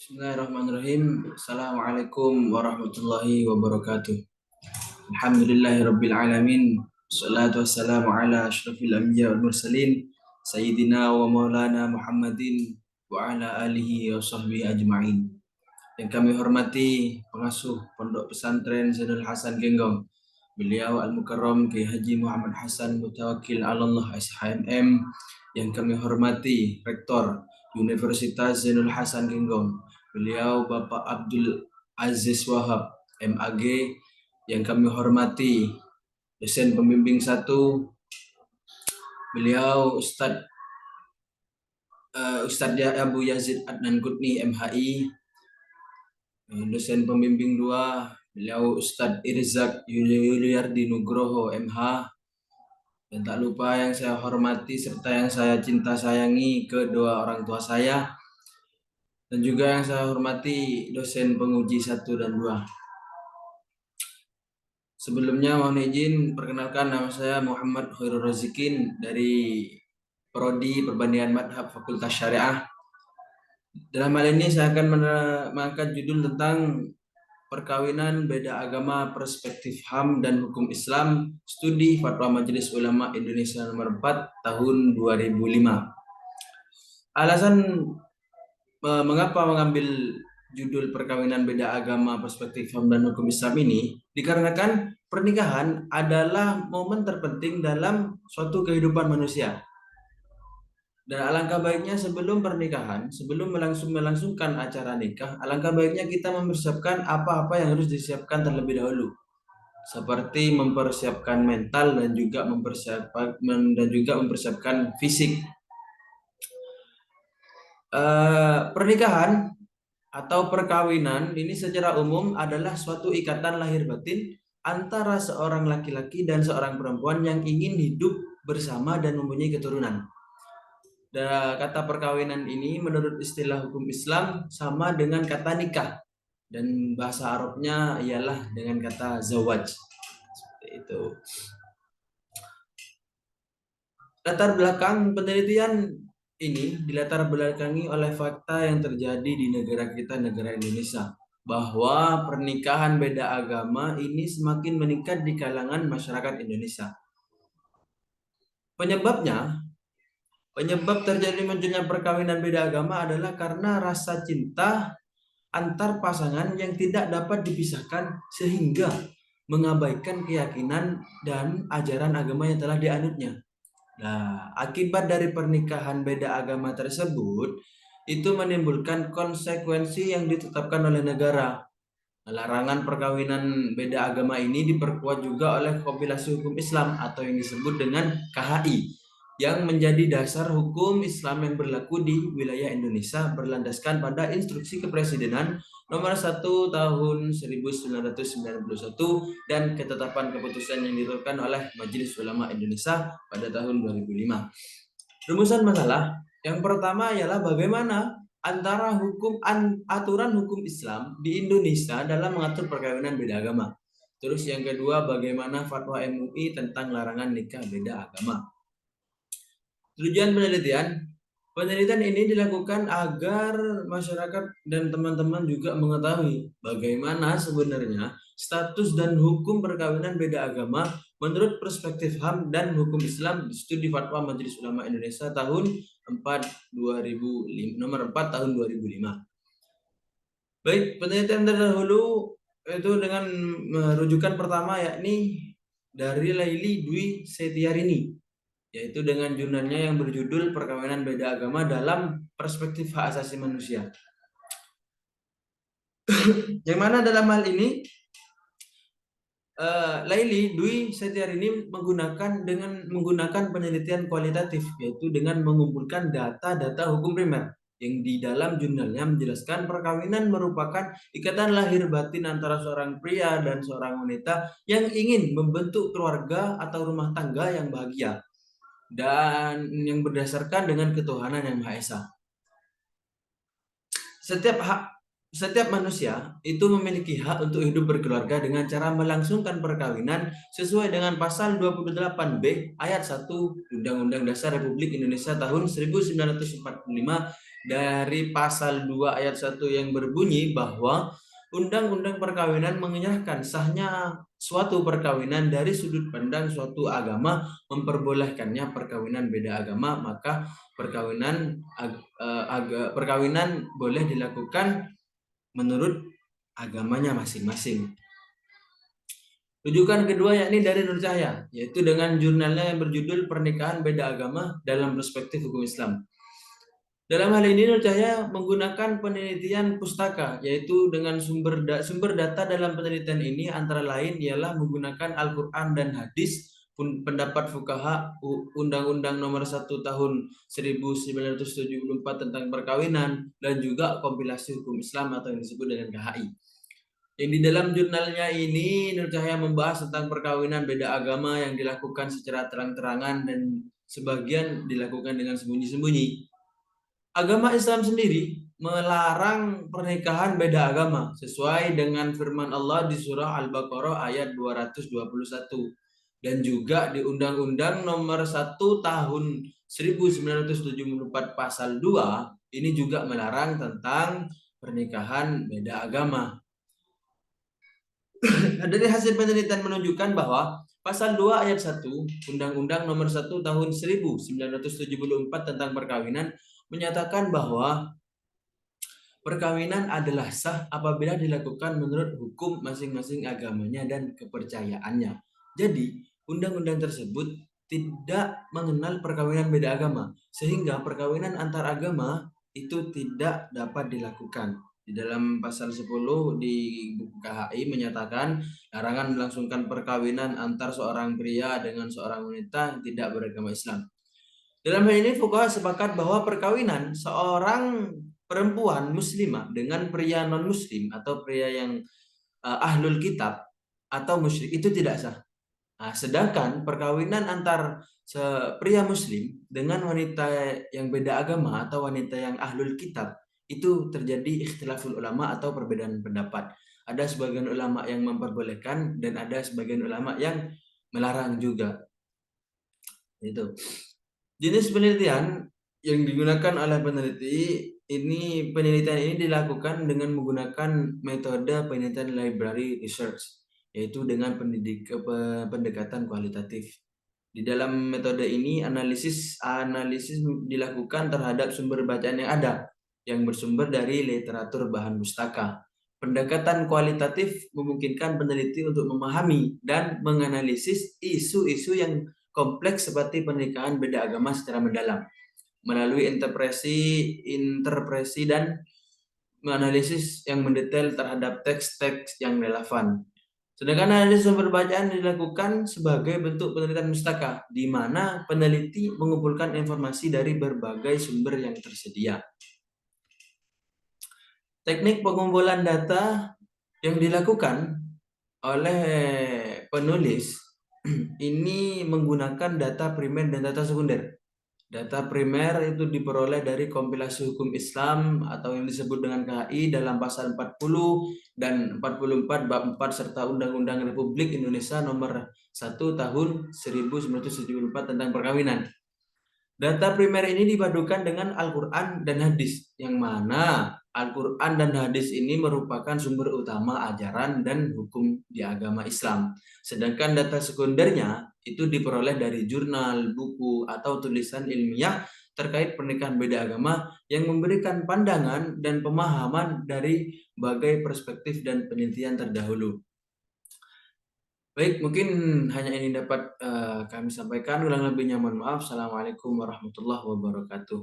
Bismillahirrahmanirrahim. Assalamualaikum warahmatullahi wabarakatuh. Alhamdulillahirabbil alamin. Wassalatu wassalamu ala asyrafil anbiya wal mursalin sayyidina wa maulana Muhammadin wa ala alihi wa sahbihi ajma'in. Yang kami hormati pengasuh Pondok Pesantren Zainul Hasan Genggong, beliau Al-Mukarram Kiai Haji Muhammad Hasan Mutawakkil Allah SHMM. Yang kami hormati Rektor Universitas Zainul Hasan Genggong, beliau Bapak Abdul Aziz Wahab MAG. Yang kami hormati dosen pembimbing 1, beliau Ustadz Abu Yazid Adnan Kutni MHI. Dosen pembimbing 2, beliau Ustadz Irzak Yuliardi Nugroho MH. Dan tak lupa yang saya hormati serta yang saya cinta sayangi kedua orang tua saya, dan juga yang saya hormati dosen penguji 1 dan 2. Sebelumnya mohon izin perkenalkan, nama saya Muhammad Khairul Razikin dari Prodi Perbandingan Madhab Fakultas Syariah. Dalam hal ini saya akan mengangkat judul tentang perkawinan beda agama, perspektif HAM dan hukum Islam, studi Fatwa Majelis Ulama Indonesia nomor 4 tahun 2005. Alasan mengapa mengambil judul perkawinan beda agama, perspektif HAM dan hukum Islam ini, dikarenakan pernikahan adalah momen terpenting dalam suatu kehidupan manusia. Dan alangkah baiknya sebelum pernikahan, sebelum melangsungkan acara nikah, alangkah baiknya kita mempersiapkan apa-apa yang harus disiapkan terlebih dahulu, seperti mempersiapkan mental dan juga mempersiapkan fisik. Pernikahan atau perkawinan ini secara umum adalah suatu ikatan lahir batin antara seorang laki-laki dan seorang perempuan yang ingin hidup bersama dan mempunyai keturunan. Dan kata perkawinan ini menurut istilah hukum Islam sama dengan kata nikah, dan bahasa Arabnya ialah dengan kata zawaj. Seperti itu. Latar belakang penelitian ini dilatar belakangi oleh fakta yang terjadi di negara kita, negara Indonesia, bahwa pernikahan beda agama ini semakin meningkat di kalangan masyarakat Indonesia. Penyebab terjadi munculnya perkawinan beda agama adalah karena rasa cinta antar pasangan yang tidak dapat dipisahkan sehingga mengabaikan keyakinan dan ajaran agama yang telah dianutnya. Nah, akibat dari pernikahan beda agama tersebut itu menimbulkan konsekuensi yang ditetapkan oleh negara. Larangan perkawinan beda agama ini diperkuat juga oleh kompilasi hukum Islam atau yang disebut dengan KHI, yang menjadi dasar hukum Islam yang berlaku di wilayah Indonesia berlandaskan pada Instruksi Kepresidenan nomor 1 tahun 1991 dan ketetapan keputusan yang diterapkan oleh Majelis Ulama Indonesia pada tahun 2005. Rumusan masalah yang pertama ialah bagaimana antara aturan hukum Islam di Indonesia dalam mengatur perkawinan beda agama. Terus yang kedua, bagaimana fatwa MUI tentang larangan nikah beda agama. Tujuan penelitian ini dilakukan agar masyarakat dan teman-teman juga mengetahui bagaimana sebenarnya status dan hukum perkawinan beda agama menurut perspektif HAM dan hukum Islam di studi Fatwa Majelis Ulama Indonesia tahun 2005, nomor 4 tahun 2005. Baik, penelitian terdahulu itu dengan rujukan pertama yakni dari Laili Dwi Setiarini, yaitu dengan jurnalnya yang berjudul Perkawinan Beda Agama dalam Perspektif Hak Asasi Manusia. Yang mana dalam hal ini Laili Dwi Setiarini menggunakan penelitian kualitatif, yaitu dengan mengumpulkan data-data hukum primer yang di dalam jurnalnya menjelaskan perkawinan merupakan ikatan lahir batin antara seorang pria dan seorang wanita yang ingin membentuk keluarga atau rumah tangga yang bahagia dan yang berdasarkan dengan ketuhanan yang Maha Esa. setiap manusia itu memiliki hak untuk hidup berkeluarga dengan cara melangsungkan perkawinan sesuai dengan pasal 28B ayat 1 Undang-Undang Dasar Republik Indonesia tahun 1945 dari pasal 2 ayat 1 yang berbunyi bahwa Undang-Undang Perkawinan menyerahkan sahnya suatu perkawinan dari sudut pandang suatu agama memperbolehkannya perkawinan beda agama, maka perkawinan boleh dilakukan menurut agamanya masing-masing. Rujukan kedua yakni dari Nur Cahya, yaitu dengan jurnalnya yang berjudul Pernikahan Beda Agama dalam Perspektif Hukum Islam. Dalam hal ini Nur Cahya menggunakan penelitian pustaka, yaitu dengan sumber data dalam penelitian ini antara lain ialah menggunakan Al-Quran dan hadis, pendapat fuqaha, Undang-Undang Nomor 1 Tahun 1974 tentang perkawinan, dan juga kompilasi hukum Islam atau yang disebut dengan KHI. Yang di dalam jurnalnya ini Nur Cahya membahas tentang perkawinan beda agama yang dilakukan secara terang-terangan dan sebagian dilakukan dengan sembunyi-sembunyi. Agama Islam sendiri melarang pernikahan beda agama sesuai dengan firman Allah di surah Al-Baqarah ayat 221 dan juga di Undang-Undang Nomor 1 Tahun 1974 pasal 2 ini juga melarang tentang pernikahan beda agama. Dari hasil penelitian menunjukkan bahwa pasal 2 ayat 1 Undang-Undang Nomor 1 Tahun 1974 tentang perkawinan menyatakan bahwa perkawinan adalah sah apabila dilakukan menurut hukum masing-masing agamanya dan kepercayaannya. Jadi, undang-undang tersebut tidak mengenal perkawinan beda agama, sehingga perkawinan antar agama itu tidak dapat dilakukan. Di dalam pasal 10 di buku KHI menyatakan larangan melangsungkan perkawinan antar seorang pria dengan seorang wanita yang tidak beragama Islam. Dalam hal ini fuqaha sepakat bahwa perkawinan seorang perempuan muslimah dengan pria non-muslim atau pria yang ahlul kitab atau musyrik itu tidak sah. Nah, sedangkan perkawinan antar pria muslim dengan wanita yang beda agama atau wanita yang ahlul kitab itu terjadi ikhtilaful ulama atau perbedaan pendapat. Ada sebagian ulama yang memperbolehkan dan ada sebagian ulama yang melarang juga. Itu. Jenis penelitian yang digunakan oleh penelitian ini dilakukan dengan menggunakan metode penelitian library research, yaitu dengan pendekatan kualitatif. Di dalam metode ini analisis dilakukan terhadap sumber bacaan yang ada yang bersumber dari literatur bahan pustaka. Pendekatan kualitatif memungkinkan peneliti untuk memahami dan menganalisis isu-isu yang kompleks seperti pernikahan beda agama secara mendalam melalui interpretasi dan menganalisis yang mendetail terhadap teks-teks yang relevan. Sedangkan analisis sumber bacaan dilakukan sebagai bentuk penelitian pustaka, di mana peneliti mengumpulkan informasi dari berbagai sumber yang tersedia. Teknik pengumpulan data yang dilakukan oleh penulis ini menggunakan data primer dan data sekunder. Data primer itu diperoleh dari kompilasi hukum Islam atau yang disebut dengan KHI dalam pasal 40 dan 44 bab 4 serta Undang-Undang Republik Indonesia Nomor 1 Tahun 1974 tentang perkawinan. Data primer ini dipadukan dengan Al-Quran dan hadis, yang mana Al-Quran dan hadis ini merupakan sumber utama ajaran dan hukum di agama Islam. Sedangkan data sekundernya itu diperoleh dari jurnal, buku, atau tulisan ilmiah terkait pernikahan beda agama yang memberikan pandangan dan pemahaman dari berbagai perspektif dan penelitian terdahulu. Baik, mungkin hanya ini dapat kami sampaikan. Ulang lebihnya mohon maaf. Assalamualaikum warahmatullahi wabarakatuh.